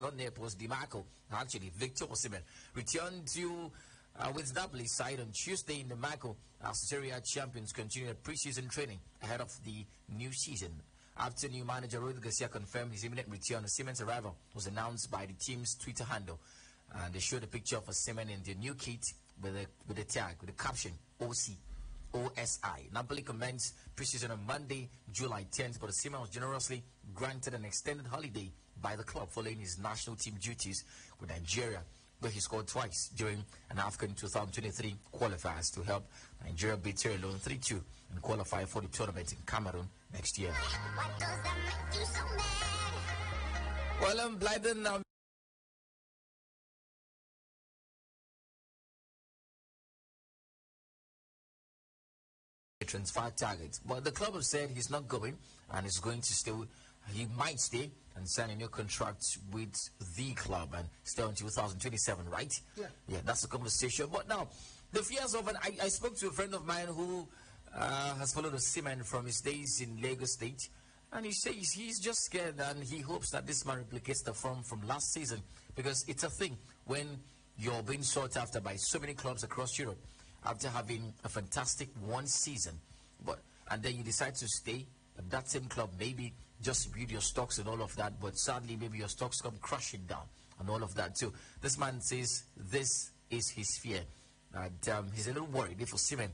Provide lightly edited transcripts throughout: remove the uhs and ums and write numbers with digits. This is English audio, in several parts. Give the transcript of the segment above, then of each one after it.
not Naples, Di Marco, actually, Victor Osimhen returned to with Napoli side on Tuesday in the Marco as Serie A champions continue preseason training ahead of the new season. After new manager Rodrigo Garcia confirmed his imminent return, Osimhen's arrival was announced by the team's Twitter handle. And they showed a picture of Osimhen in the new kit with a tag, with the caption, OSI. Napoli commenced preseason on Monday, July 10th, but Osimhen was generously granted an extended holiday by the club following his national team duties with Nigeria, where he scored twice during an AFCON 2023 qualifiers to help Nigeria beat Sierra Leone 3-2 and qualify for the tournament in Cameroon next year. Well, Blyden now. Transfer target, but the club have said he's not going and is going to stay. He might stay and sign a new contract with the club and stay until 2027, right? Yeah, that's the conversation. But now, the fears of I spoke to a friend of mine who has followed Osimhen from his days in Lagos State, and he says he's just scared and he hopes that this man replicates the form from last season, because it's a thing when you're being sought after by so many clubs across Europe after having a fantastic one season, and then you decide to stay at that same club, maybe just build your stocks and all of that, but sadly maybe your stocks come crashing down and all of that too. This man says this is his fear, and he's a little worried if Osimhen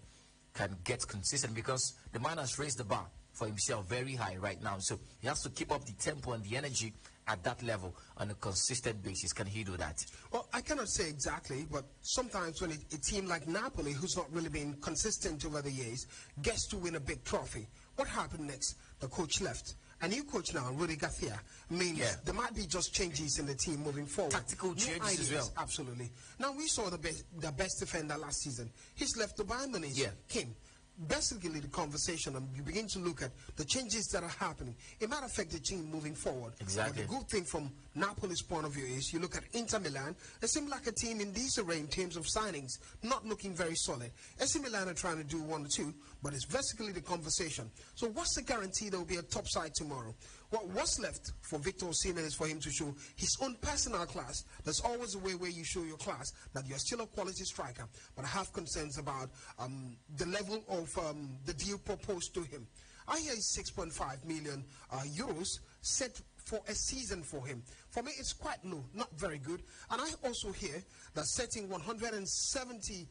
can get consistent, because the man has raised the bar for himself very high right now, so he has to keep up the tempo and the energy at that level on a consistent basis. Can he do that? Well, I cannot say exactly, but sometimes when a team like Napoli, who's not really been consistent over the years, gets to win a big trophy, what happened next? The coach left. A new coach now, Rodrigo Garcia, means there might be just changes in the team moving forward. Tactical changes as well. Absolutely. Now, we saw the best defender last season. He's left to Bayern Munich. Came. Basically, the conversation, and you begin to look at the changes that are happening. It might affect the team moving forward. Exactly. But the good thing from Napoli's point of view is you look at Inter Milan. They seem like a team in disarray in terms of signings, not looking very solid. AC Milan are trying to do one or two, but it's basically the conversation. So what's the guarantee there will be a top side tomorrow? What's left for Victor Osimhen is for him to show his own personal class. There's always a way where you show your class, that you're still a quality striker. But I have concerns about the level of the deal proposed to him. I hear 6.5 million euros set for a season for him. For me, it's quite low, not very good. And I also hear that setting 170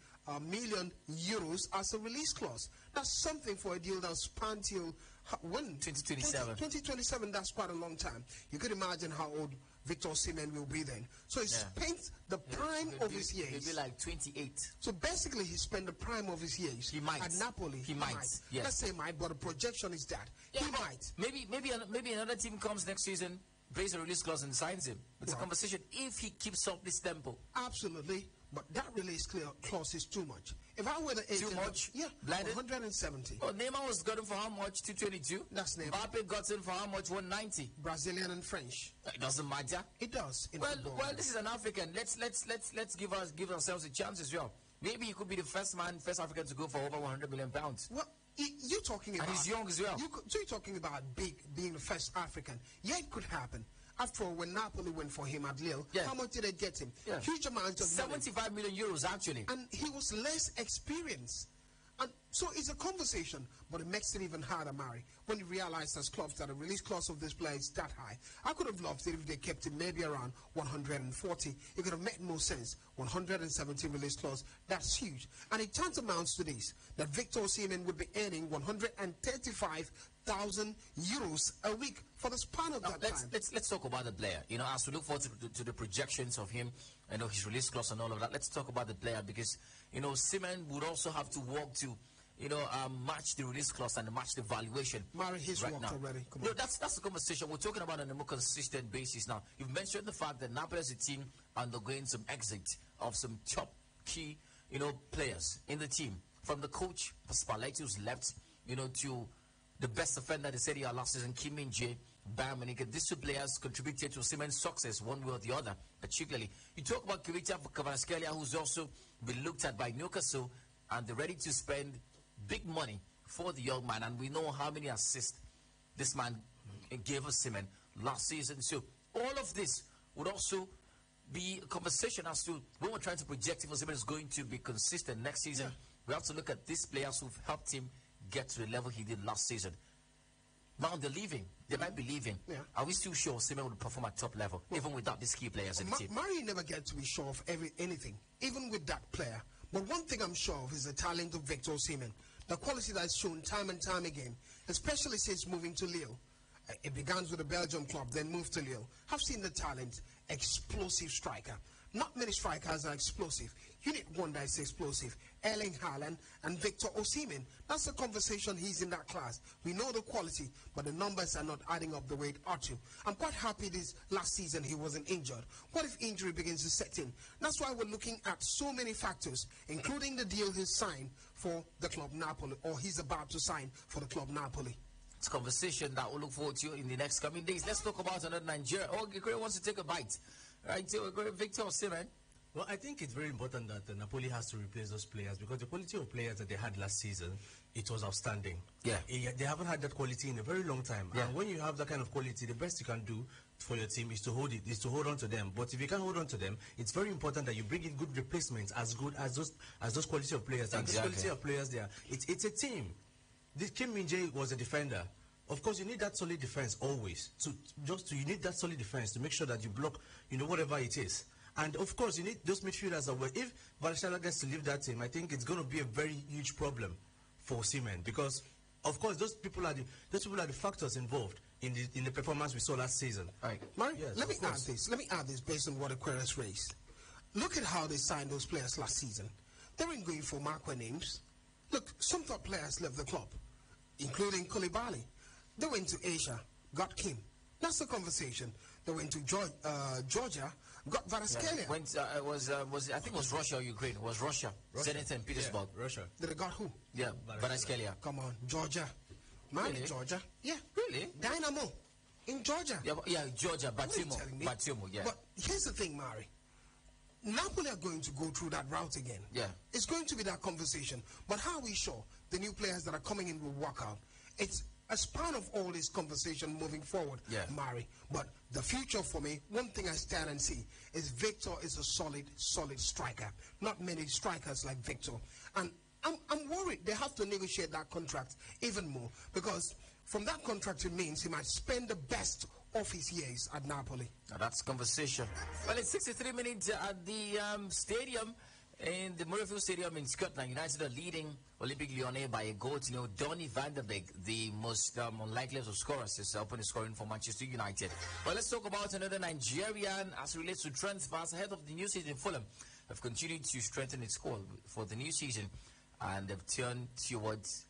million euros as a release clause. That's something for a deal that'll span till when? 2027. 2027, that's quite a long time. You could imagine how old Victor Osimhen will be then. So he spent the prime of his years. He'll be like 28. So basically, he spent the prime of his years. He might. At Napoli. He might. Yes. Let's say might, but the projection is that. He might. Maybe another team comes next season, pays a release clause and signs him. It's a conversation if he keeps up this tempo. Absolutely. But that release clause is too much. If I were the agent... Too much? Yeah, Blinded? 170. Oh, Neymar was got him for how much? 222? That's Neymar. Mbappe got him for how much? 190. Brazilian and French. It doesn't matter. It does. Well, this is an African. Let's give ourselves a chance as well. Maybe he could be the first African to go for over 100 million pounds. Well, you're talking about... And he's young as well. So you're talking about being the first African. Yeah, it could happen. After all, when Napoli went for him at Lille, how much did they get him? Huge amount of 75 money. million euros, actually. And he was less experienced. And so it's a conversation, but it makes it even harder, Mari, when you realize as clubs that a release clause of this player is that high. I could have loved it if they kept it maybe around 140. It could have made more sense. 170 release clause, that's huge. And it tantamounts to this, that Victor Osimhen would be earning 135,000 euros a week for the span of that time. Let's talk about the player. You know, as we look forward to the projections of him, you know, his release clause and all of that, let's talk about the player, because, you know, Osimhen would also have to work to, you know, match the release clause and match the valuation. Mari, he's worked already. Come on. No, that's the conversation we're talking about on a more consistent basis now. You've mentioned the fact that Napoli as a team undergoing some exit of some top key, you know, players in the team. From the coach, Spalletti, who's left, you know, to the best defender they said he had last season, Kim Min-jae, Bayern Munich. These two players contributed to Osimhen's success one way or the other, particularly. You talk about Kvaratskhelia Kvaratskhelia, who's also been looked at by Newcastle, and they're ready to spend big money for the young man, and we know how many assists this man gave Osimhen last season. So all of this would also be a conversation as to when we're trying to project if Osimhen is going to be consistent next season. We have to look at these players who've helped him get to the level he did last season. Now they're leaving. They might be leaving. Are we still sure Osimhen would perform at top level, even without these key players in the team? Murray never gets to be sure of anything, even with that player. But one thing I'm sure of is the talent of Victor Osimhen. The quality that's shown time and time again, especially since moving to Lille. It began with a Belgium club, then moved to Lille. I've seen the talent, explosive striker. Not many strikers are explosive. You need one that's explosive. Erling Haaland and Victor Osimhen. That's the conversation. He's in that class. We know the quality, but the numbers are not adding up the way it ought to. I'm quite happy this last season he wasn't injured. What if injury begins to set in? That's why we're looking at so many factors, including the deal he's signed for the club Napoli, or he's about to sign for the club Napoli. It's a conversation that we'll look forward to in the next coming days. Let's talk about another Nigeria. Oh, Gregor wants to take a bite. Right, so Victor Osimhen. Well, I think it's very important that Napoli has to replace those players, because the quality of players that they had last season, it was outstanding. They haven't had that quality in a very long time. And when you have that kind of quality, the best you can do for your team is to hold on to them. But if you can't hold on to them, it's very important that you bring in good replacements as good as those quality of players. And this quality of players there, it's a team. This Kim Min-jae was a defender. Of course, you need that solid defense always. You need that solid defense to make sure that you block, whatever it is. And of course, you need those midfielders as well. If Valshala gets to leave that team, I think it's going to be a very huge problem for Osimhen, because, of course, those people are the factors involved in the performance we saw last season. All right, Murray, let me add this based on what Aquarius raised. Look at how they signed those players last season. They weren't going for marquee names. Look, some top players left the club, including Koulibaly. They went to Asia, got Kim. That's the conversation. They went to Georgia, got Kvaratskhelia. I think it was Russia or Ukraine. It was Russia. Zenit and Petersburg. Russia. They got who? Yeah, Kvaratskhelia. Come on, Georgia. Really? Georgia. Yeah. Really? Dynamo in Georgia. Yeah, Georgia, Batiumo, yeah. But here's the thing, Mari. Napoli are going to go through that route again. Yeah. It's going to be that conversation. But how are we sure the new players that are coming in will work out? It's as part of all this conversation moving forward, Mari. But the future for me, one thing I stand and see is Victor is a solid striker. Not many strikers like Victor. And I'm worried they have to negotiate that contract even more, because from that contract it means he might spend the best of his years at Napoli. Now that's conversation. Well, it's 63 minutes at the stadium. In the Murrayfield Stadium in Scotland, United are leading Olympique Lyonnais by a goal to Donny van der Beek, the most unlikely of scorers, is opening scoring for Manchester United. Well, let's talk about another Nigerian as it relates to transfers ahead of the new season. Fulham have continued to strengthen its squad for the new season, and they've turned towards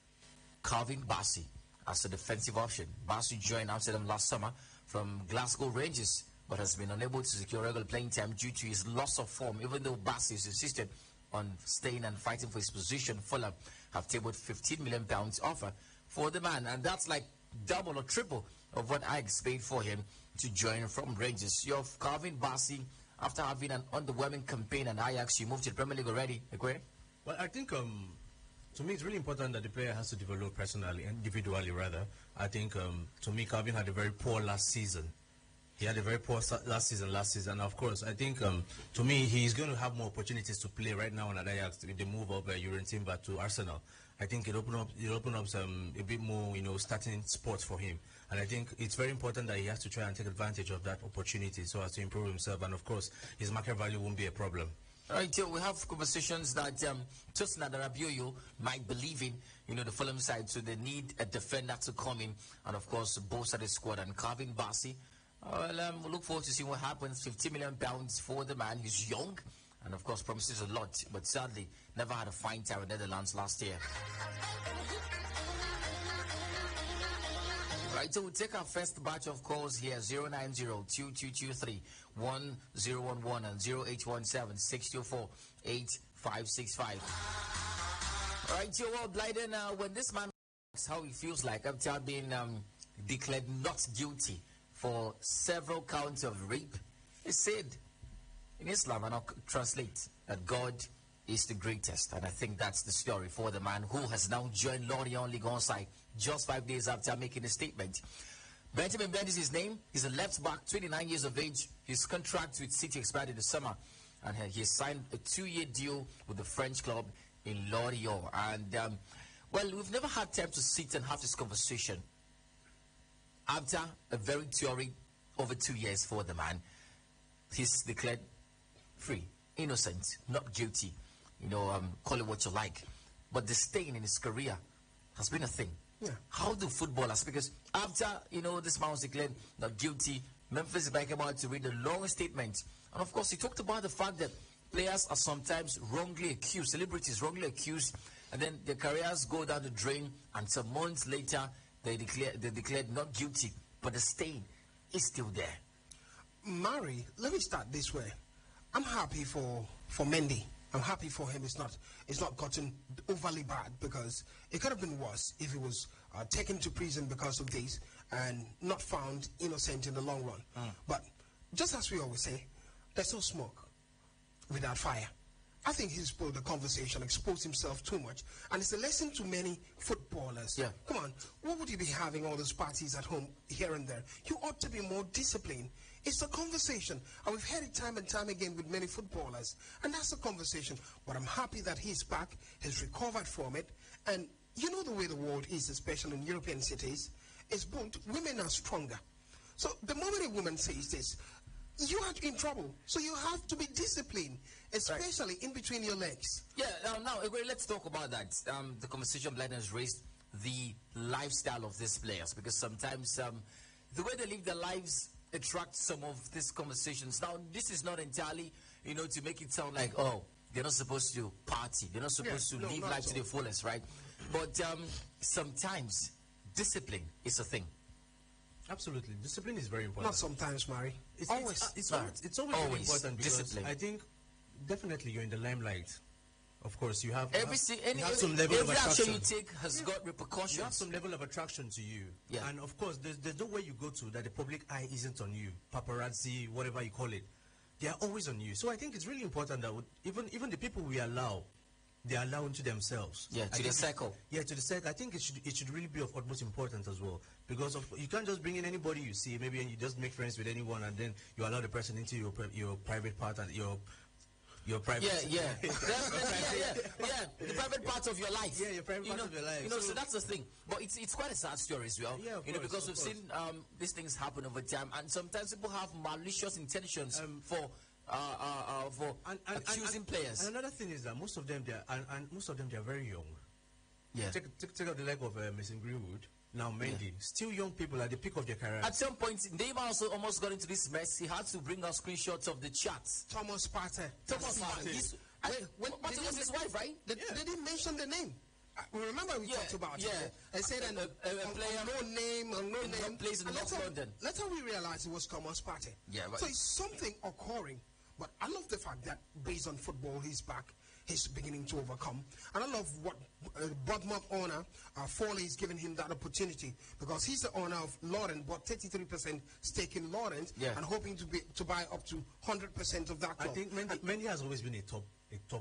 Calvin Bassey as a defensive option. Bassey joined Amsterdam last summer from Glasgow Rangers, but has been unable to secure regular playing time due to his loss of form. Even though Bassey has insisted on staying and fighting for his position, Fulham have tabled £15 million offer for the man, and that's like double or triple of what Ajax paid for him to join from Rangers. You're Calvin Bassey, after having an underwhelming campaign at Ajax, you moved to the Premier League already. Agree? Well, I think to me it's really important that the player has to develop personally, individually rather. I think to me Calvin had a very poor last season. He had a very poor last season. Of course, I think to me he's going to have more opportunities to play right now at Ajax with the move of Lorient to Arsenal. I think it open up a bit more, starting spots for him. And I think it's very important that he has to try and take advantage of that opportunity so as to improve himself. And of course, his market value won't be a problem. All right, we have conversations that Tosin Adarabioyo might believe in, the Fulham side. So they need a defender to come in and, of course, bolster the squad. And Calvin Bassey, we'll look forward to see what happens. £50 million for the man. He's young and, of course, promises a lot. But sadly, never had a fine time in Netherlands last year. Right, so we'll take our first batch of calls here, 090-2223-1011 and 0817-624-8565. All right, so well, Blyden, when this man asks how he feels like after being declared not guilty for several counts of rape, he said in Islam, and I'll translate, that God is the greatest. And I think that's the story for the man who has now joined Lorient Ligue 1 side just 5 days after making a statement. Benjamin Mendy is his name. He's a left back, 29 years of age. his contract with City expired in the summer, and he signed a 2-year deal with the French club in Lorient. And well, we've never had time to sit and have this conversation. After a very theory over 2 years for the man, he's declared free, innocent, not guilty. Call it what you like. But the stain in his career has been a thing. Yeah. How do footballers, because after, this man was declared not guilty, Memphis came out to read a long statement. And of course, he talked about the fact that players are sometimes wrongly accused, celebrities wrongly accused, and then their careers go down the drain, and some months later, they're declared not guilty, but the stain is still there. Mari, let me start this way. I'm happy for Mendy. I'm happy for him. It's not gotten overly bad, because it could have been worse if he was taken to prison because of this and not found innocent in the long run. But just as we always say, there's no smoke without fire. I think he's pulled the conversation, exposed himself too much, and it's a lesson to many footballers. Yeah. Come on, what would you be having all those parties at home here and there? You ought to be more disciplined. It's a conversation, and we've heard it time and time again with many footballers, and that's a conversation. But I'm happy that he's back, he's recovered from it, and you know the way the world is, especially in European cities, is both women are stronger. So the moment a woman says this, you are in trouble. So you have to be disciplined, especially in between your legs. Yeah, now, let's talk about that. The conversation Bladen has raised the lifestyle of these players, because sometimes the way they live their lives attracts some of these conversations. Now, this is not entirely, to make it sound like, oh, they're not supposed to party. They're not supposed to live life to the fullest, right? But sometimes discipline is a thing. Absolutely, discipline is very important. Not sometimes, Mari. It's always very important, because discipline. I think definitely you're in the limelight. Of course, you have some level of attraction. Every action you take has got repercussions. You have some level of attraction to you. Yeah. And of course, there's no way you go to that the public eye isn't on you. Paparazzi, whatever you call it. They are always on you. So I think it's really important that even the people we allow, they are allowing to themselves. Yeah, to the circle. Yeah, to the circle. I think it should really be of utmost importance as well. Because you can't just bring in anybody you see, maybe, and you just make friends with anyone, and then you allow the person into your private part and your private. Yeah. The private part of your life. Yeah, your private part of your life. So that's the thing. But it's quite a sad story as well. Yeah, because we've seen these things happen over time, and sometimes people have malicious intentions for accusing players. And another thing is that most of them they are very young. Yeah. Take out the leg of Mason Greenwood. Now Mendy, still young people at the peak of their career. At some point, Neymar also almost got into this mess. He had to bring out screenshots of the chats. Thomas Partey. Partey was his wife, right? They didn't mention the name. Remember we talked about it. I said a player, no name. Plays in North London. That's how we realized it was Thomas Partey. Yeah, right. So it's something occurring. But I love the fact that based on football, he's back. He's beginning to overcome. And I love what Bournemouth owner Foley is giving him that opportunity, because he's the owner of Lorient, bought 33% stake in Lorient, and hoping to buy up to 100% of that club. I think Mendy has always been a top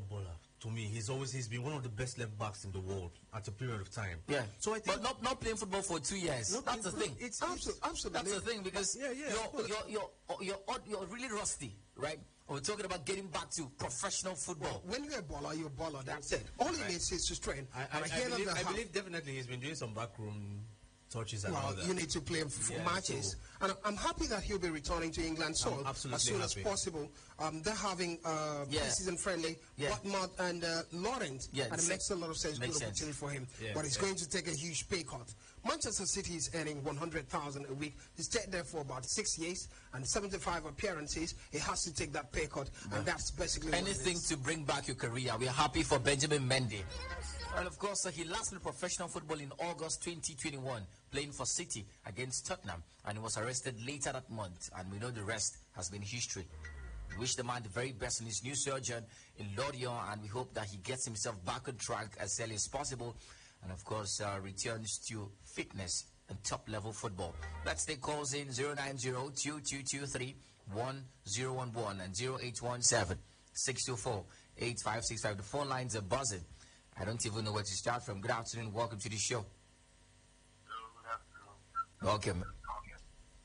bowler. To me, he's been one of the best left backs in the world at a period of time. Yeah. So I think, but not playing football for 2 years. That's the thing. It's absolutely. That's the thing, because you're really rusty, right? We're talking about getting back to professional football. Well, when you're a baller, you're a baller. That's it. All he needs is to train. I believe definitely he's been doing some backroom touches and all that. You need to play matches. So, and I'm happy that he'll be returning to England soon, as soon as possible. They're having pre-season friendly Bournemouth and Lorient, and it makes a lot of sense. Good opportunity for him, but it's going to take a huge pay cut. Manchester City is earning 100,000 a week. He's stayed there for about 6 years and 75 appearances. He has to take that pay cut, and that's basically anything to bring back your career. We are happy for Benjamin Mendy. And of course, he last played professional football in August 2021, playing for City against Tottenham, and he was arrested later that month, and we know the rest has been history. We wish the man the very best in his new surgeon in Lorient, and we hope that he gets himself back on track as early as possible, and of course returns to fitness and top-level football. Let's take calls in 090-2223-1011 and 0817-624-8565. The phone lines are buzzing. I don't even know where to start from. Good afternoon. Welcome to the show. Good afternoon. Welcome.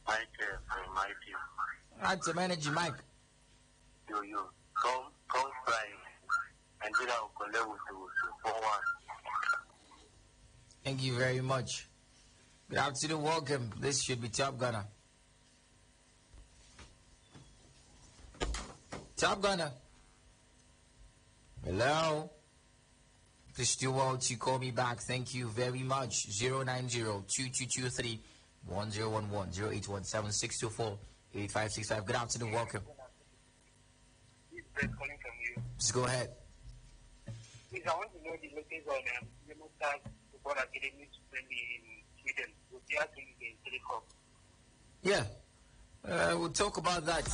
Mike from Mikey. That's the manager, Mike. You come flying. And then I'll go level to 4-1. Thank you very much. Good afternoon, welcome. This should be Top Gunner. Top Gunner. Hello. Please do well to call me back. Thank you very much. 090-2223-1011 0817-624-8565. Good afternoon, welcome. Calling from you. Just go ahead. Please, I want to know the latest on Lemonstars Football Academy in Sweden. Will they are doing the Telecom? Yeah. We'll talk about that.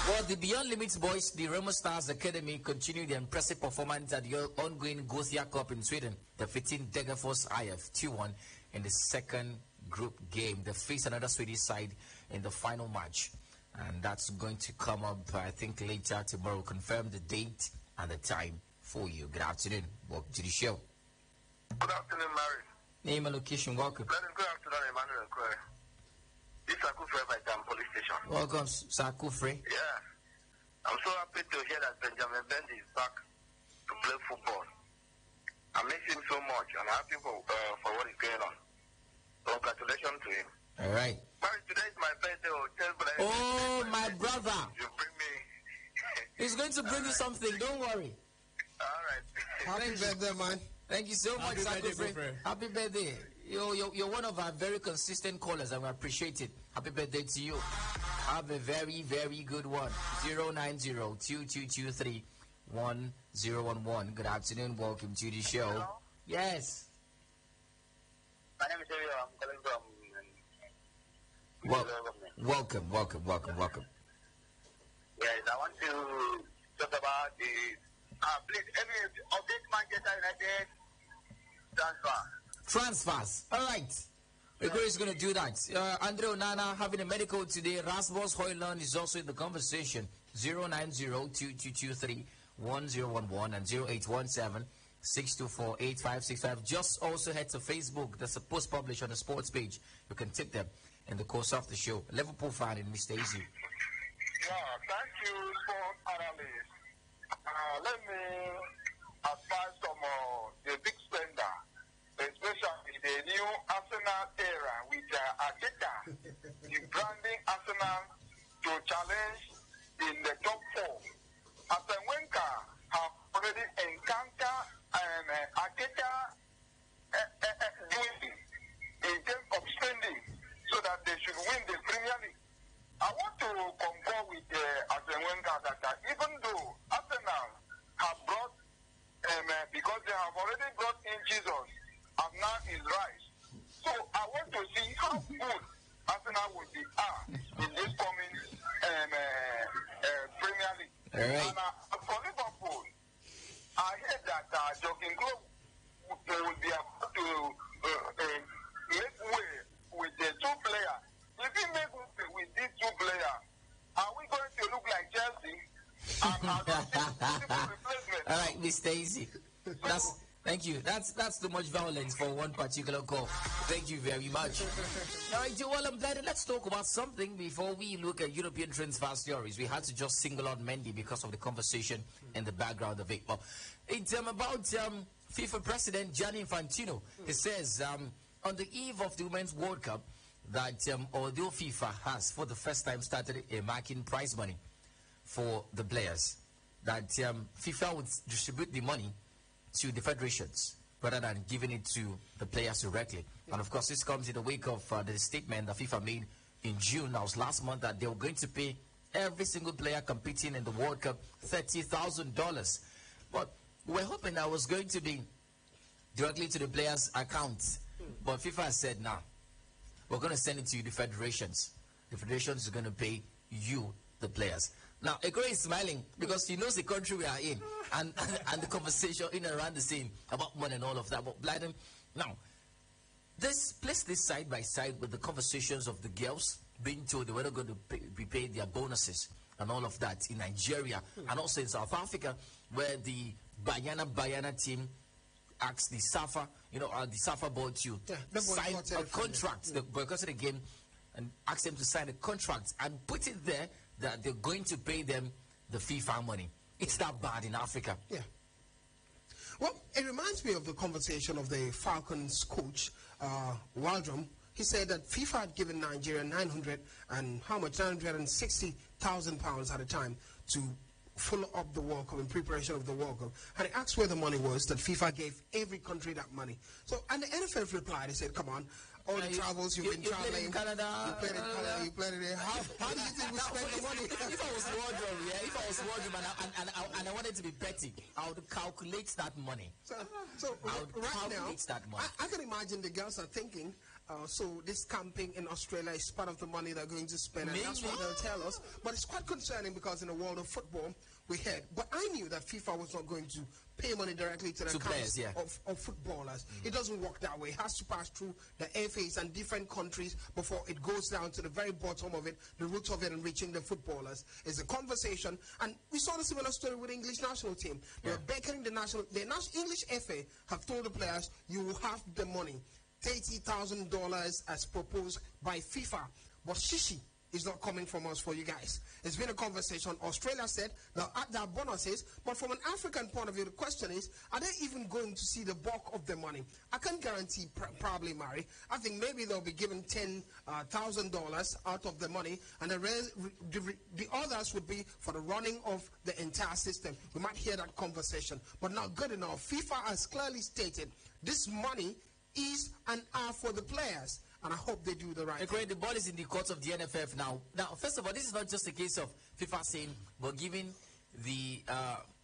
Well, the Beyond Limits boys, the Remo Stars Academy, continue their impressive performance at the ongoing Gothia Cup in Sweden, defeating Degerfors IF 2-1 in the second group game. They face another Swedish side in the final match. And that's going to come up, I think, later tomorrow. We'll confirm the date and the time for you. Good afternoon. Welcome to the show. Good afternoon, Mary. Name and location, welcome. Good afternoon, Emmanuel. This is Sakufre by Dam Police Station. Welcome, Sakufre. Yeah. I'm so happy to hear that Benjamin Mendy is back to play football. I miss him so much, and I'm happy for what is going on. Congratulations to him. All right. Mary, today is my birthday. Oh, my brother. You bring me. He's going to bring you something. Don't worry. All right. Happy birthday, man. Thank you so much, Sakufre. Happy birthday. You're one of our very consistent callers, and we appreciate it. Happy birthday to you. Have a very, very good one. 090-2223-1011. Good afternoon. Welcome to the show. Hello? Yes. My name is David. I'm calling from. Welcome. Yes, I want to talk about the. Please, update Manchester United Transfers. All right. We're going to do that. Andre Onana having a medical today. Rasmus Højlund is also in the conversation. 090-2223-1011 and 0817-624-8565. Just also head to Facebook. There's a post published on the sports page. You can take them in the course of the show. Liverpool fan in Mr. Easy. Yeah, thank you, sport analyst. Let me advise some the big spender, especially the new Arsenal era with Arteta, the branding Arsenal to challenge in the top four. Arsene Wenger have already encountered Arteta doing in terms of spending so that they should win the Premier League. I want to concur with Arsene Wenger that even though Arsenal have brought, because they have already brought in Jesus, and now is rise. So I want to see how good Arsenal will be in this coming Premier League. All right. And for Liverpool, I heard that Jurgen Klopp will be able to make way with the two players. If he makes way with these two players, are we going to look like Chelsea? All right, Mr. Easy. Thank you. That's too much violence for one particular call. Thank you very much. All right, well, I'm glad. Let's talk about something before we look at European transfer stories. We had to just single out Mendy because of the conversation in the background of it. Well, it's about FIFA President Gianni Infantino. He says on the eve of the Women's World Cup that although FIFA has for the first time started marking prize money for the players, that FIFA would distribute the money to the federations rather than giving it to the players directly. And of course, this comes in the wake of the statement that FIFA made in June, that was last month, that they were going to pay every single player competing in the World Cup $30,000. But we're hoping that was going to be directly to the players' accounts. But FIFA said, nah, we're going to send it to the federations. The federations are going to pay you, the players. Now, Ekore is smiling because he knows the country we are in and the conversation in and around the same about money and all of that. But Blyden, now, place this side by side with the conversations of the girls being told they were not going to be paid their bonuses and all of that in Nigeria and also in South Africa, where the Bayana team asked the SAFA, the SAFA board to sign a contract, the boycott of the game, and asked them to sign a contract and put it there that they're going to pay them the FIFA money. It's that bad in Africa. Yeah. Well, it reminds me of the conversation of the Falcons coach, Waldron. He said that FIFA had given Nigeria £960,000 at a time to follow up the World Cup in preparation of the World Cup. And he asked where the money was that FIFA gave every country that money. So, and the NFF replied, he said, come on, all the travels you've been traveling, in Canada, you played in Canada, you played in there. How do you think we spend the money? If I was Wardrobe, and I wanted to be petty, I would calculate that money. So right now, I can imagine the girls are thinking, so this camping in Australia is part of the money they're going to spend, and that's what they'll tell us. But it's quite concerning because in the world of football, we heard. But I knew that FIFA was not going to pay money directly to the accounts of footballers. It doesn't work that way. It has to pass through the FAs and different countries before it goes down to the very bottom of it, the root of it, and reaching the footballers. It's a conversation, and we saw the similar story with the English national team. They were beckoning the English FA have told the players, you will have the money, $30,000 as proposed by FIFA. But shishi is not coming from us for you guys. It's been a conversation. Australia said they'll add their bonuses, but from an African point of view, the question is, are they even going to see the bulk of the money? I can't guarantee probably, Mary. I think maybe they'll be given $10,000 out of the money, and the others would be for the running of the entire system. We might hear that conversation, but not good enough. FIFA has clearly stated this money is and are for the players. And I hope they do the right thing. The ball is in the court of the NFF now. Now, first of all, this is not just a case of FIFA saying, but giving the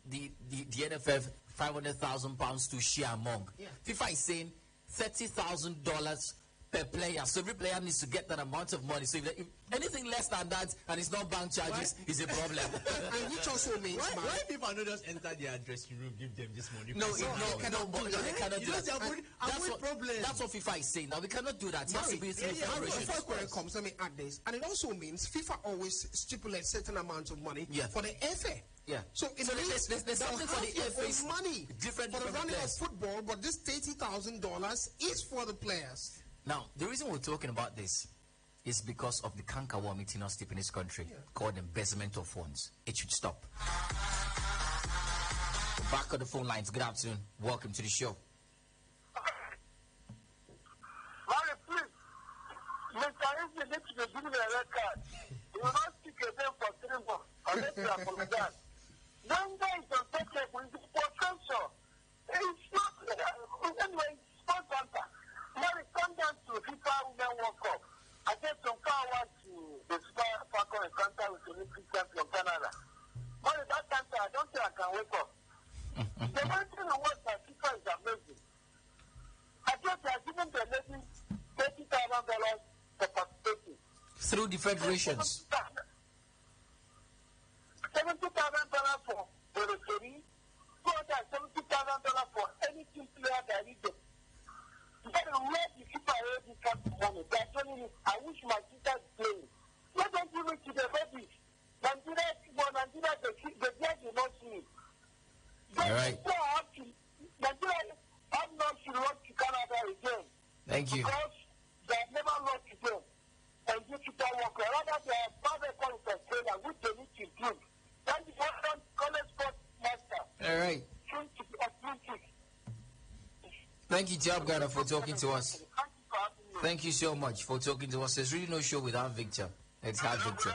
NFF £500,000 to share among. FIFA is saying $30,000 per player. So every player needs to get that amount of money. So if anything less than that and it's not bank charges, is a problem. And which also means why people not just enter their dressing room, give them this money? They cannot do that. That's what FIFA is saying. Now we cannot do that. Before Korea comes, let me add this. And it also means FIFA always stipulates certain amounts of money for the FA. Yeah. So there's something for the FA's money for the running of football, but this $30,000 is for the players. Now, the reason we're talking about this is because of the cankerworm eating us deep in this country called embezzlement of funds. It should stop. Back on the phone lines. Good afternoon. Welcome to the show. Larry, please. Mr. If you need to give me a red card, you will not speak again for 3 months unless you apologize. Then there is a technique with the potential. It's not, anyway, it's not banter. Now it comes down to FIFA Women World Cup. I get some power to the Super Falcon encounter with the Olympic champion Canada. But at that time, I don't think I can wake up. The one thing I want by FIFA is amazing. I guess they are giving the ladies $30,000 for participating. Through the federations. $70,000 for the referee, $270,000 for any team player that is there. But where the people already come to money, they're telling me, I wish my sister is playing. Let them give it to the babies. Nigeria, the girls will not see it. All right. Nigeria, I'm not sure what to Canada again. Thank you. Because they have never lost to them. And you keep on working. Rather, they have father calling for Australia, which they need to improve. That's the one college sports master. All right. Thank you, Job Ghana, for talking to us. Thank you so much for talking to us. There's really no show without Victor. Let's have Victor.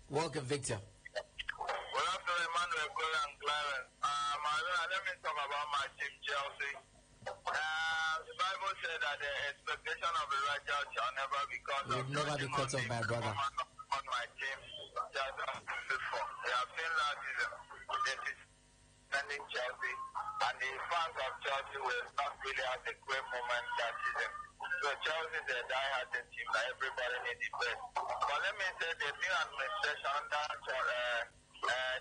Welcome, Victor. Good afternoon, Emmanuel, Cole, and Clarence. Let me talk about my team, Chelsea. The Bible said that the expectation of the righteous shall never be cut off. You'll never be cut off, my brother. On my team, just before. They have seen last season. This is sending Chelsea, and the fans of Chelsea will not really have a great moment that season. So Chelsea is a die-hard team that everybody needs the best. But let me say, the new administration that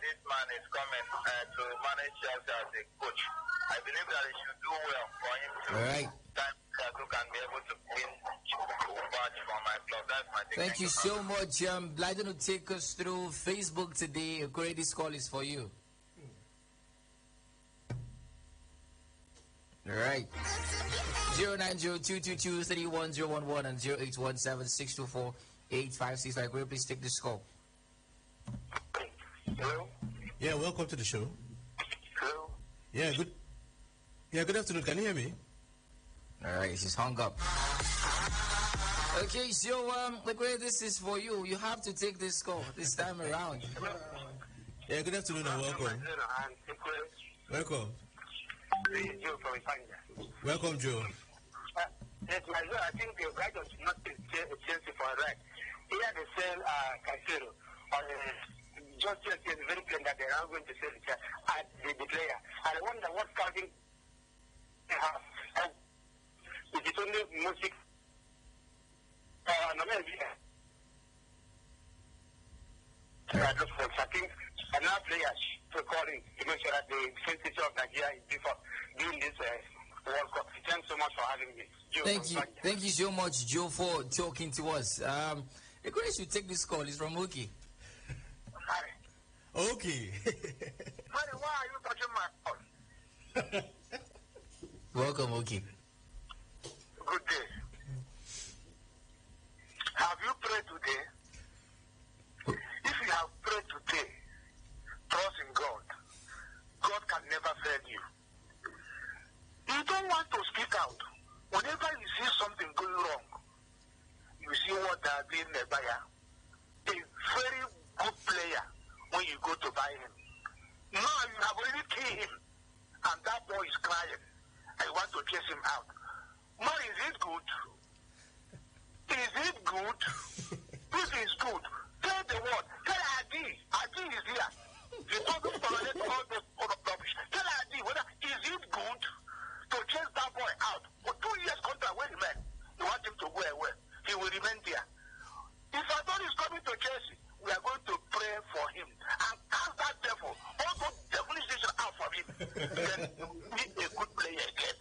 this man is coming to manage Chelsea as a coach. I believe that it should do well for him to who can be able to win badge for my club. That's my thing. Thank you so much. Blyden will take us through Facebook today. A great call is for you. All right. 090-222-31011 and 0817-624-856. Like, please take this call. Hello? Yeah, welcome to the show. Hello? Yeah, good afternoon. Can you hear me? All right, she's hung up. Okay, so Maguire, this is for you. You have to take this call this time around. Yeah, good afternoon and welcome. Welcome. Welcome, Joe. Yes, my Lord, I think the guy does not take Chelsea for a ride. He had to sell Cancelo. Just yesterday, it's very clear that they are going to sell the player. And I wonder what scouting they have. And if it's only music, I think another players recording to make sure that the sensitivity of Nigeria is before doing this World Cup. Thanks so much for having me. Joe. Thank you so much, Joe, for talking to us. The greatest should take this call is from Oki. Hi. Okay. Why are you touching my phone? Welcome, Oki. Good day. Have you prayed today? If you have prayed today, trust in God. God can never fail you. You don't want to speak out. Whenever you see something going wrong, you see what they are doing nearby. A very good player when you go to buy him. Now you have already killed him, and that boy is crying. I want to chase him out. Man, is it good? Is it good? This is good. Tell the word. Tell Adi. Adi is here. He doesn't tolerate all this rubbish. Tell Adi whether is it good to chase that boy out. For 2 years contract with men, you want him to go away. He will remain there. If Adon is coming to Chelsea, we are going to pray for him and cast that devil, also demonstration out from him. Then meet a good player again.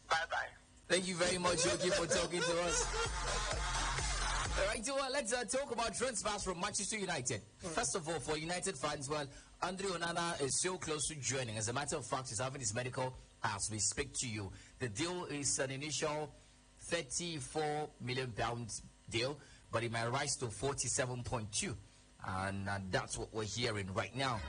Bye-bye. Thank you very much, Yogi, for talking to us. All right, so let's talk about transfers from Manchester United. First of all, for United fans, well, Andre Onana is so close to joining. As a matter of fact, he's having his medical as we speak to you. The deal is an initial £34 million deal, but it might rise to 47.2, and that's what we're hearing right now.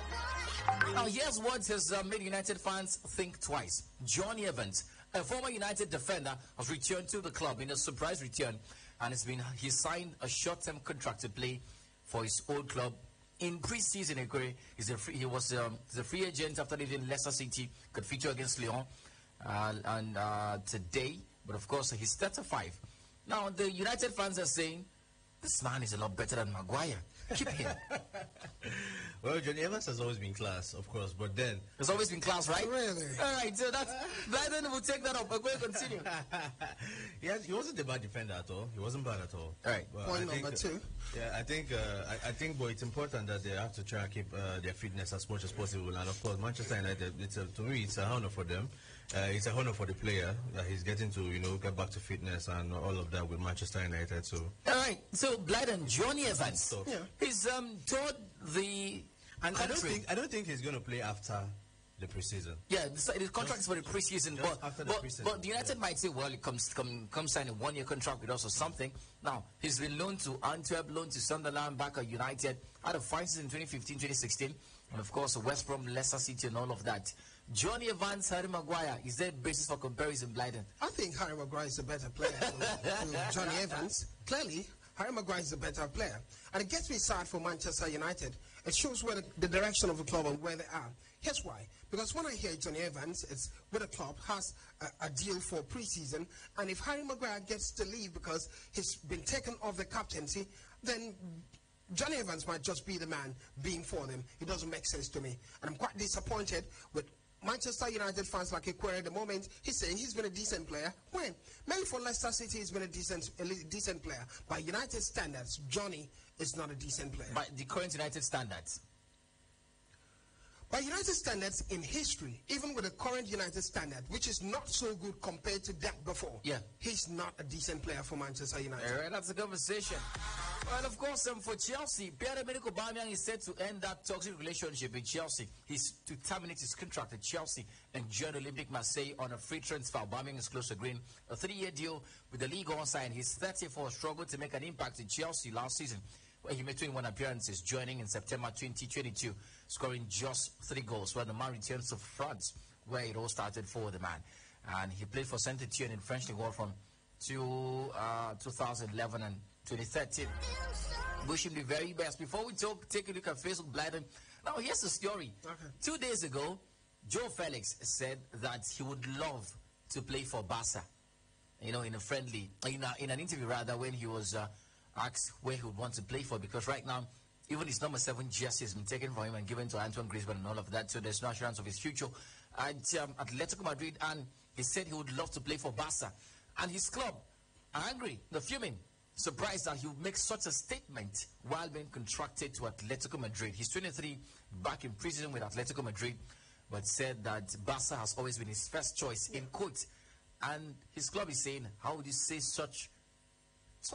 Now, here's what has made United fans think twice. Johnny Evans, a former United defender, has returned to the club in a surprise return, and he signed a short-term contract to play for his old club. In pre-season, he was a free agent after leaving Leicester City, could feature against Lyon today, but of course he's 35. Now the United fans are saying, this man is a lot better than Maguire. Keep him. Well, Johnny Evans has always been class, of course, but then... There's always been class, right? Really? All right, so that's... Blyden will take that up. We're going to continue. He wasn't a bad defender at all. He wasn't bad at all. All right. Well, Point number two. Yeah, I think, but it's important that they have to try and keep their fitness as much as possible. And of course, Manchester United, to me, it's a honor for them. It's a honor for the player that he's getting to, get back to fitness and all of that with Manchester United. So. All right. So, Blyden, Johnny Evans, he's toward the... And I don't think he's going to play after the preseason. Yeah, the contract is for the preseason, but the United might say, well, come sign a 1-year contract with us or something. Now, he's been loaned to Antwerp, loaned to Sunderland, back at United, had a fine season in 2015, 2016, and of course, West Brom, Leicester City, and all of that. Johnny Evans, Harry Maguire, is there a basis for comparison, Blyden? I think Harry Maguire is a better player than Johnny Evans. Clearly, Harry Maguire is a better player. And it gets me sad for Manchester United. It shows where the direction of the club and where they are. Here's why. Because when I hear Johnny Evans, it's where the club has a deal for pre-season, and if Harry Maguire gets to leave because he's been taken off the captaincy, then Johnny Evans might just be the man being for them. It doesn't make sense to me. And I'm quite disappointed with Manchester United fans like Equerry at the moment. He's saying he's been a decent player. When? Maybe for Leicester City he's been a decent player. By United standards, Johnny is not a decent player. By the current United standards? By United standards in history, even with the current United standard, which is not so good compared to that before, he's not a decent player for Manchester United. All right, that's the conversation. Well, of course, for Chelsea, Pierre-Emerick Aubameyang is set to end that toxic relationship with Chelsea. He's to terminate his contract at Chelsea and join Olympique Marseille on a free transfer. Aubameyang is close to agreeing a 3-year deal with the league on side. He's 34, struggled to make an impact in Chelsea last season. where he made 21 appearances, joining in September 2022, scoring just 3 goals, where the man returns to France, where it all started for the man. And he played for Saint-Etienne in French League 1 from 2011 and 2013. Wish him the very best. Before we take a look at Facebook Blyden. Now, here's the story. Okay. 2 days ago, Joe Felix said that he would love to play for Barca. You know, in an interview rather, when he was asked where he would want to play for, because right now, even his number 7 jersey has been taken from him and given to Antoine Griezmann and all of that, so there's no assurance of his future at Atletico Madrid, and he said he would love to play for Barca. And his club are angry, they're fuming, surprised that he would make such a statement while being contracted to Atletico Madrid. He's 23, back in prison with Atletico Madrid, but said that Barca has always been his first choice, in quotes. And his club is saying, how would you say such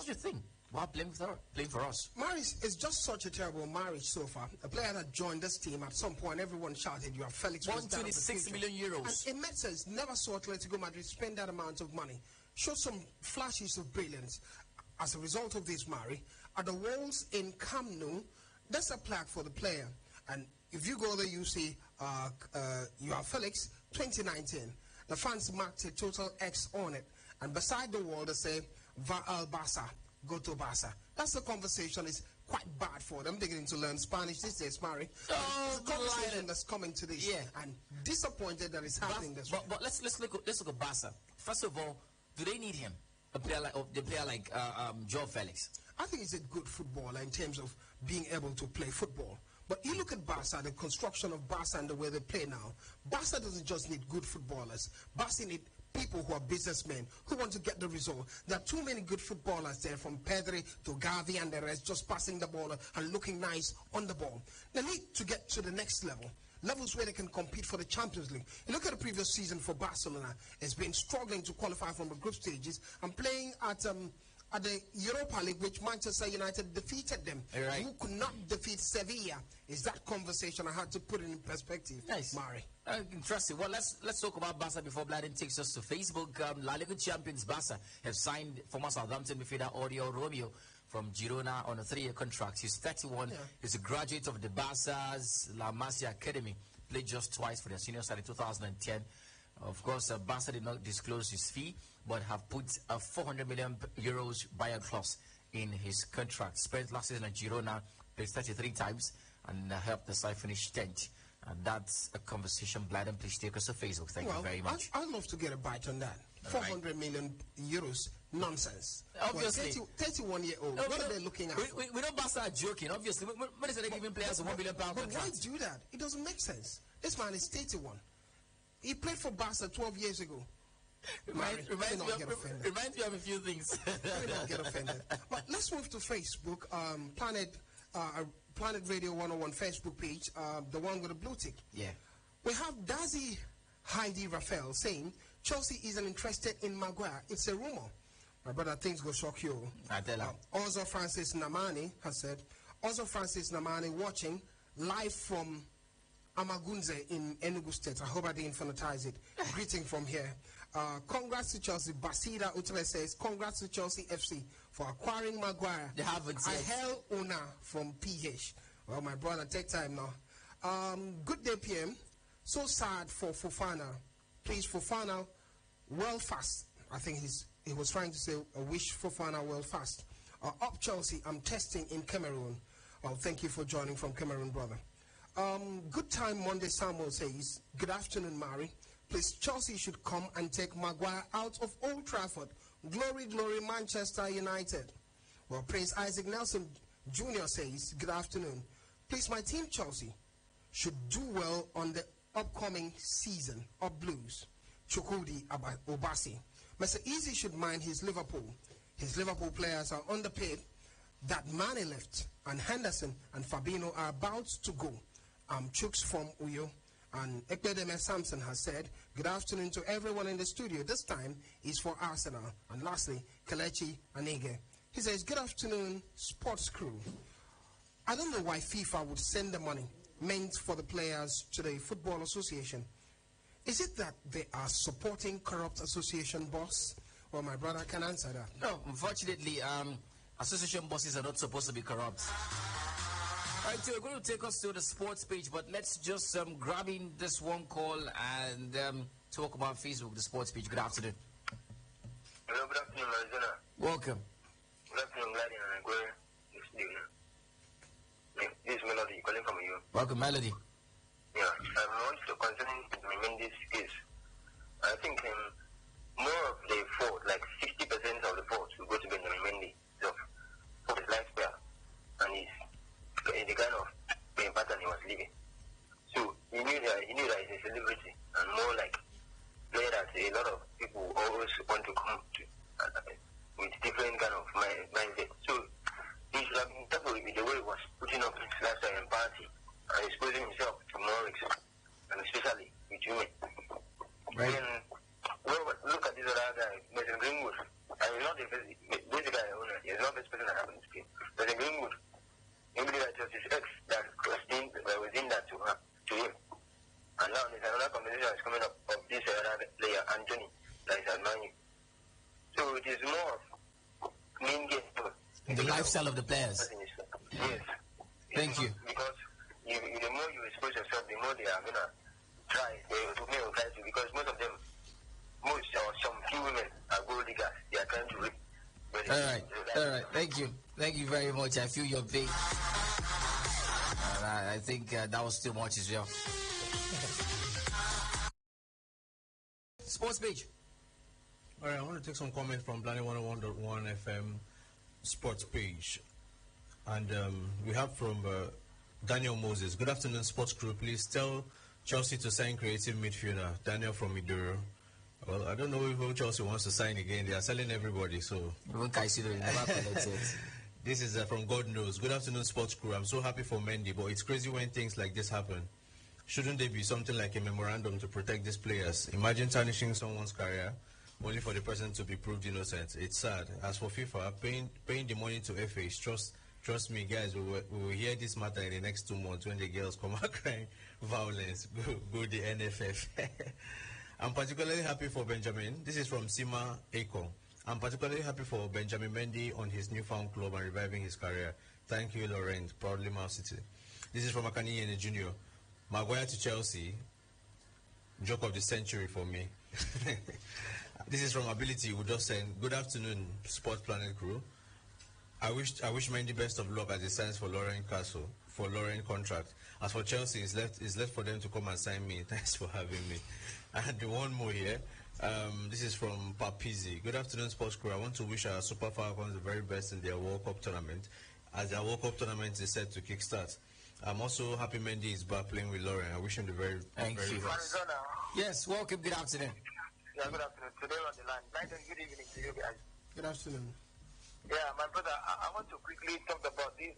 a thing while playing for us? Maris, it's just such a terrible marriage so far. A player that joined this team, at some point, everyone shouted, you are Felix. 126 million euros. And it makes sense. Never saw Atletico Madrid spend that amount of money. Showed some flashes of brilliance. As a result of this, Mari, at the walls in Camp Nou, there's a plaque for the player. And if you go there, you see, you are Felix, 2019. The fans marked a total X on it. And beside the wall, they say, Va al Barça, go to Barça. That's the conversation. Is quite bad for them. Beginning to learn Spanish these days, Mari. It's a conversation that's coming to this. Yeah. And disappointed that it's happening this way. But let's look at Barça. First of all, do they need him? A player like Joe Felix. I think he's a good footballer in terms of being able to play football. But you look at Barca, the construction of Barca and the way they play now. Barca doesn't just need good footballers. Barca need people who are businessmen, who want to get the result. There are too many good footballers there, from Pedri to Gavi and the rest, just passing the ball and looking nice on the ball. They need to get to the next level. Levels where they can compete for the Champions League. You look at the previous season for Barcelona, it's been struggling to qualify from the group stages and playing at the Europa League, which Manchester United defeated them. Right. Who could not defeat Sevilla? Is that conversation I had to put it in perspective. Nice. Mari. Interesting. Well, let's talk about Barca before Blyden takes us to Facebook. La Liga champions Barca have signed former Southampton midfielder Oriol Romeo from Girona on a 3-year contract. He's 31. Yeah. He's a graduate of the Barca's La Masia Academy. Played just twice for their senior side in 2010. Of course, Barca did not disclose his fee, but have put a 400 million euros buyout clause in his contract. Spent last season at Girona, played 33 times, and helped the side finish 10th. And that's a conversation. Blyden, please take us to Facebook. Thank you very much. I'd love to get a bite on that. 400 million euros, nonsense. Obviously. 31-year-old, what are they looking at? We know Barca are joking, obviously. When is they giving players a £1 billion contract? But why do that? It doesn't make sense. This man is 31. He played for Barca 12 years ago. Reminds me of a few things. Let me not get offended. But let's move to Facebook. Planet Radio 101 Facebook page, the one with the blue tick. Yeah. We have Dazi Heidi Raphael saying Chelsea isn't interested in Maguire. It's a rumor. My brother, things go shock you. I tell her. Also, Francis Namani has said, watching live from Amagunze in Enugu State. I hope I didn't phonetize it. Greeting from here. Congrats to Chelsea. Basira Utile says, congrats to Chelsea FC for acquiring Maguire. They haven't I hail Una from PH. Well, my brother, take time now. Good day, PM. So sad for Fofana. Please, Fofana, well fast. I think he was trying to say, I wish Fofana well fast. Up Chelsea, I'm testing in Cameroon. Well, thank you for joining from Cameroon, brother. Good time Monday Samuel says, good afternoon, Mari. Please, Chelsea should come and take Maguire out of Old Trafford. Glory, glory, Manchester United. Well, Prince Isaac Nelson Jr. says, good afternoon. Please, my team Chelsea should do well on the upcoming season of Blues. Chukudi Obasi. Mr. Easy should mind his Liverpool. His Liverpool players are underpaid. That Mane left, and Henderson and Fabinho are about to go. Chooks from Uyo. And Ekpedeme Samson has said, good afternoon to everyone in the studio. This time is for Arsenal. And lastly, Kelechi Anege. He says, good afternoon, sports crew. I don't know why FIFA would send the money meant for the players to the Football Association. Is it that they are supporting corrupt association boss? Well, my brother can answer that. No, unfortunately, Association bosses are not supposed to be corrupt. All right, so we're going to take us to the sports page, but let's just grab in this one call and talk about Facebook, the sports page. Good afternoon. Hello, good afternoon, Arizona. Welcome. Good afternoon, Gladys and Maguire. This is Melody calling from you. Welcome, Melody. Yeah, I want to concerning Mendy's case. I think more of the fault, like 60% of the fault, will go to Benjamin Mendy for his lifestyle and the kind of pattern he was living. So he knew that he's a celebrity, and more like player that a lot of people always want to come to with different kind of mindset. So he should have been careful with the way he was putting up his lifestyle and party and exposing himself to more risks, and especially with women. Right. Then, look at this other guy, Mason Greenwood. And he's not the basic guy owner. He's not the best person that happened to him. Mason Greenwood, maybe that was his ex that was in that to him. And now there's another conversation that's coming up of this other player, Anthony, that is at Man U. So it is more of main game. The lifestyle of the players. Yes. Thank you. Because the more you expose yourself, the more they are going to try. They will try to, because most of them, some few women are gold diggers. They are trying to rape. All right. Thank you very much. I feel your pain. I think that was too much as well. Sports page. All right, I want to take some comments from Planet 101.1 FM sports page. And we have from Daniel Moses. Good afternoon, sports crew. Please tell Chelsea to sign creative midfielder. Daniel from Iduro. Well, I don't know if Chelsea wants to sign again. They are selling everybody, so... This is from God Knows. Good afternoon, sports crew. I'm so happy for Mendy, but it's crazy when things like this happen. Shouldn't there be something like a memorandum to protect these players? Imagine tarnishing someone's career only for the person to be proved innocent. It's sad. As for FIFA, paying the money to FA, trust me, guys, we will hear this matter in the next 2 months when the girls come out crying violence. Go the NFF. I'm particularly happy for Benjamin. This is from Sima Eko. I'm particularly happy for Benjamin Mendy on his newfound club and reviving his career. Thank you, Lorient. Proudly Man City. This is from Akani Yene Jr. Maguire to Chelsea. Joke of the century for me. This is from Ability Udosen. Good afternoon, Sport Planet crew. I wish Mendy best of luck as he signs for Lorient contract. As for Chelsea, it's left for them to come and sign me. Thanks for having me. And one more here. This is from Papizi. Good afternoon, sports crew. I want to wish our Super Falcons the very best in their World Cup tournament, as their World Cup tournament is set to kickstart. I'm also happy Mendy is back playing with Lorient. I wish him the very best. Yes, welcome. Good afternoon. Yeah, good afternoon. Today on the line. Night and good evening to you guys. Good afternoon. Yeah, my brother, I want to quickly talk about these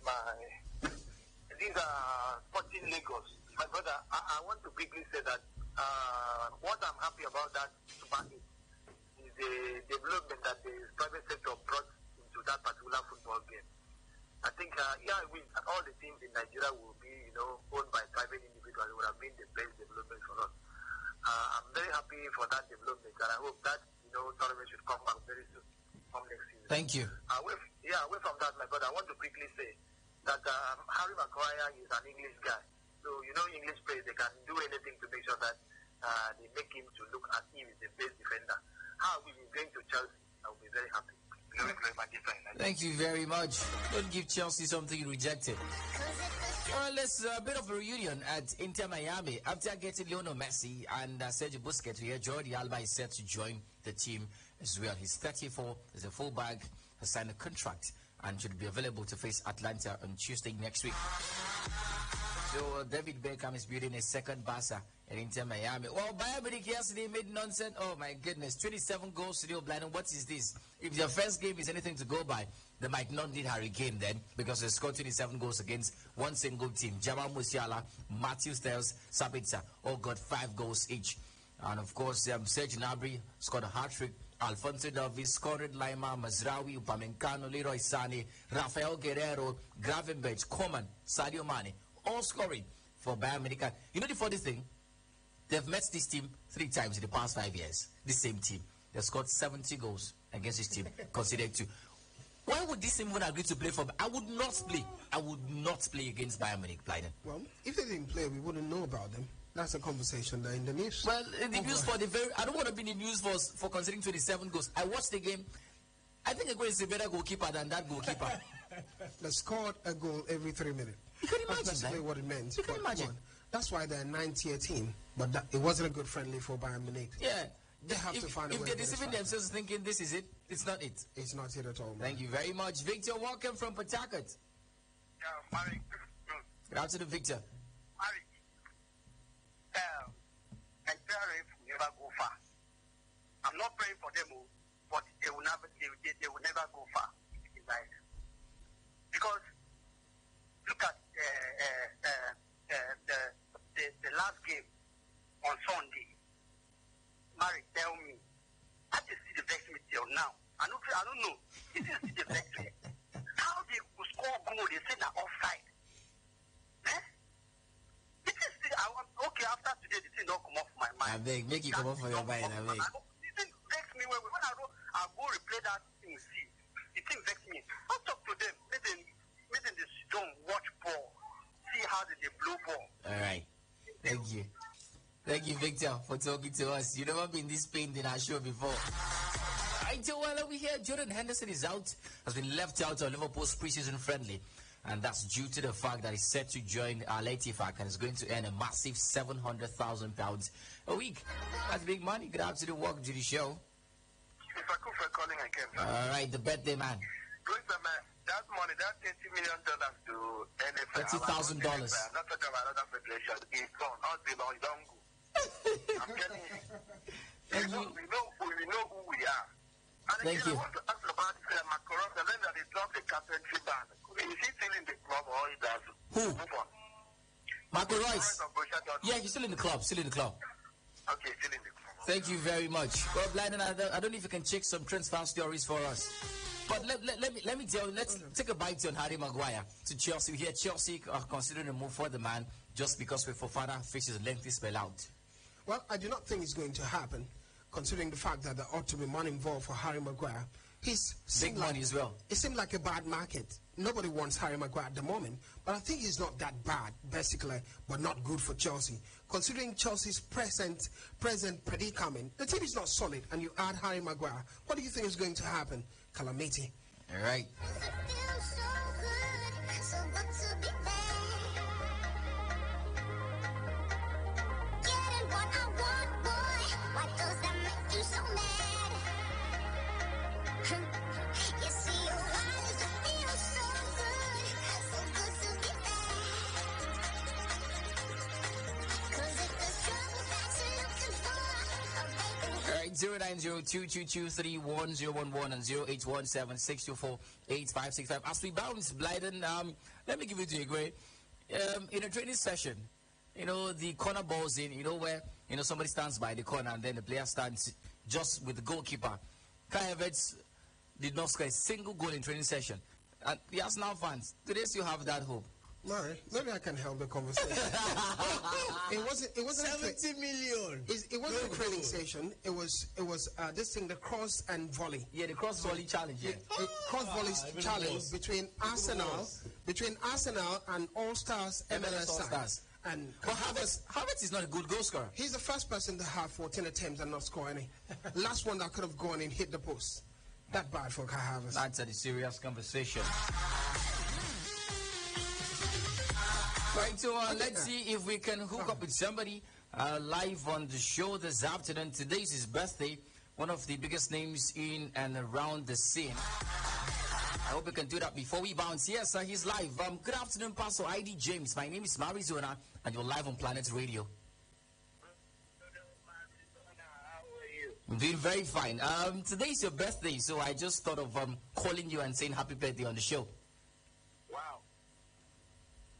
Sporting Lagos. My brother, I want to quickly say that what I'm happy about that Super 8 is the development that the private sector brought into that particular football game. I think, all the teams in Nigeria will be, owned by private individuals. It would have been the best development for us. I'm very happy for that development, and I hope that, tournament should come back very soon, come next season. Thank you. Away from that, my brother, I want to quickly say that Harry Maguire is an English guy. So, English players, they can do anything to make sure that they make him to look as if he's the best defender. How we going to Chelsea, I will be very happy. Thank you very much. Don't give Chelsea something rejected. Well, let's a bit of a reunion at Inter Miami. After getting Lionel Messi and Sergio Busquets here, Jordi Alba is set to join the team as well. He's 34, is a fullback, has signed a contract, and should be available to face Atlanta on Tuesday next week. So David Beckham is building a second Barca at Inter Miami. Well, Bayern Munich yesterday made nonsense. Oh my goodness, 27 goals to the Blind. What is this? If their first game is anything to go by, they might not need Harry Kane then, because they scored 27 goals against one single team. Jamal Musiala, Matthew Styles, Sabitzer all got 5 goals each. And of course, Serge Gnabry scored a hat-trick. Alfonso Davies, Conrad Lima, Mazraoui, Upamecano, Leroy Sané, Rafael Guerrero, Gravenberch, Coman, Sadio Mane, all scoring for Bayern Munich. You know the funny thing? They've met this team 3 times in the past 5 years. The same team. They've scored 70 goals against this team, considered to. Why would this team agree to play for? I would not play. I would not play against Bayern Munich, Blyden. Well, if they didn't play, we wouldn't know about them. That's a conversation in the news. Well, in the news for the very... I don't want to be in the news for considering 27 goals. I watched the game. I think Aguero is a better goalkeeper than that goalkeeper. They scored a goal every 3 minutes. You can imagine That's basically what it meant. You can imagine. That's why they're a 9-tier team. But it wasn't a good friendly for Bayern Munich. Yeah. They have to find a way. If they're deceiving themselves thinking this is it, it's not it. It's not it at all, man. Thank you very much. Victor, welcome from Port Harcourt. Yeah, Mary. Good afternoon, Victor. Mary. And parents will never go far. I'm not praying for them, but they will never go far in life. Because look at the last game on Sunday. Mary, tell me, I just see the vex me till now. I don't know. This is the vex me. How they could score goal? They say they're offside. Okay, after today, the thing don't come off my mind. I beg, make it come off for your mind. I beg. The thing vex me when I go replay that thing. See, the thing vex me. I'll talk to them. Make them don't watch ball. See how they blow ball. All right. Thank you. Thank you, Victor, for talking to us. You've never been this pained in our show before. Right, so while we hear Jordan Henderson is out, has been left out of Liverpool's preseason friendly. And that's due to the fact that he's set to join Al Ettifaq and is going to earn a massive £700,000 a week. That's big money. Good afternoon. Welcome to the show. If I could for calling again. All right, the birthday man. Good, man. That money, that $30 million to NFL. $30,000. I'm not talking about another federation. It's gone. All belong. Don't go. I'm telling you. We know who we are. And Thank you. I want to ask about Maguire. The man that they dropped the captaincy ban. Is he still in the club or he does? Who? Move on. Marco Royce. Yeah, he's still in the club. Still in the club. Okay, still in the club. Thank you very much. Well, Blyden, I don't know if you can check some transfer stories for us. But let me tell you, let's take a bite on Harry Maguire to Chelsea. Here, Chelsea are considering a move for the man just because Fofana faces a lengthy spell out. Well, I do not think it's going to happen, considering the fact that there ought to be money involved for Harry Maguire. He's big money as well. It seemed like a bad market. Nobody wants Harry Maguire at the moment, but I think he's not that bad, basically, but not good for Chelsea. Considering Chelsea's present predicament, the team is not solid, and you add Harry Maguire. What do you think is going to happen? Calamity. All right. All right, 09022231011 and 081762485565. As we bounce, Blyden, let me give it to you, Gray. In a training session, the corner balls in, where, somebody stands by the corner and then the player stands just with the goalkeeper. Kai Havertz did not score a single goal in training session. And the Arsenal fans, today you have that hope. Murray, maybe I can help the conversation. it wasn't 70 million. It wasn't a training session. It was this thing, the cross and volley. Yeah, the cross volley challenge. Yeah, cross volley challenge between Arsenal and All Stars MLS Stars. And Havertz is not a good goal scorer. He's the first person to have 14 attempts and not score any. Last one that could have gone and hit the post. That bad for Kai Havertz. That's a serious conversation. Right, so let's see if we can hook up with somebody live on the show this afternoon. Today's his birthday, one of the biggest names in and around the scene. I hope we can do that before we bounce. Yes, he's live. Good afternoon, Pastor ID James. My name is Marizona, and you're live on Planet Radio. I'm doing very fine. Today's your birthday, so I just thought of calling you and saying happy birthday on the show. Wow.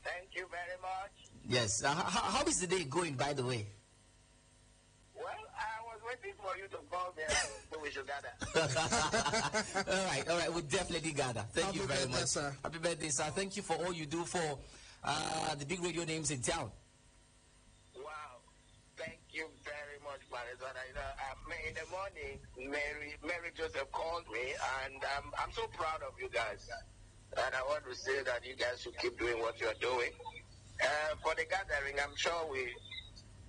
Thank you very much. Yes. How is the day going, by the way? Well, I was waiting for you to call me, so we should gather. All right. We'll definitely gather. Thank you very much. Sir. Happy birthday, sir. Thank you for all you do for the big radio names in town. Wow. Thank you very much, my In the morning, Mary Joseph called me, and I'm so proud of you guys. And I want to say that you guys should keep doing what you're doing. For the gathering, I'm sure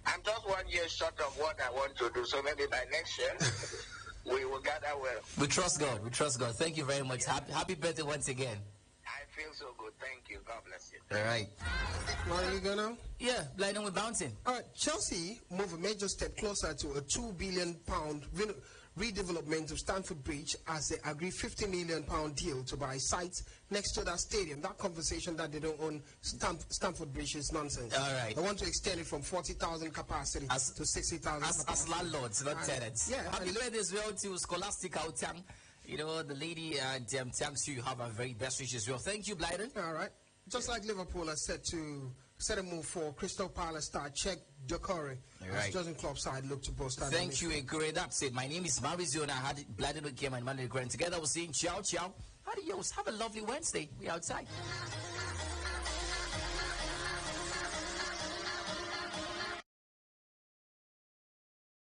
I'm just 1 year short of what I want to do, so maybe by next year, we will gather well. We trust God. We trust God. Thank you very much. Happy birthday once again. I feel so good. Thank you. God bless you. All right. Where are you going now? Yeah, Blyden, we're bouncing. All right. Chelsea move a major step closer to a £2 billion redevelopment of Stamford Bridge as they agree £50 million deal to buy sites next to that stadium. That conversation that they don't own Stamford Bridge is nonsense. All right. They want to extend it from 40,000 capacity to 60,000 as landlords, not tenants. Yeah. Happy birthday as well to Scholastic Autang. You know, the lady thanks you. Have our very best wishes as well. Thank you, Blyden. All right. Just like Liverpool has set a move for Crystal Palace star Czech Doucouré. As Jurgen Klopp's side look to boost that. Thank you, Ekure. That's it. My name is Mauricio, and I had Blyden with Kim and Monday Grant together. We'll see you. Ciao, ciao. Adios. Have a lovely Wednesday. We outside.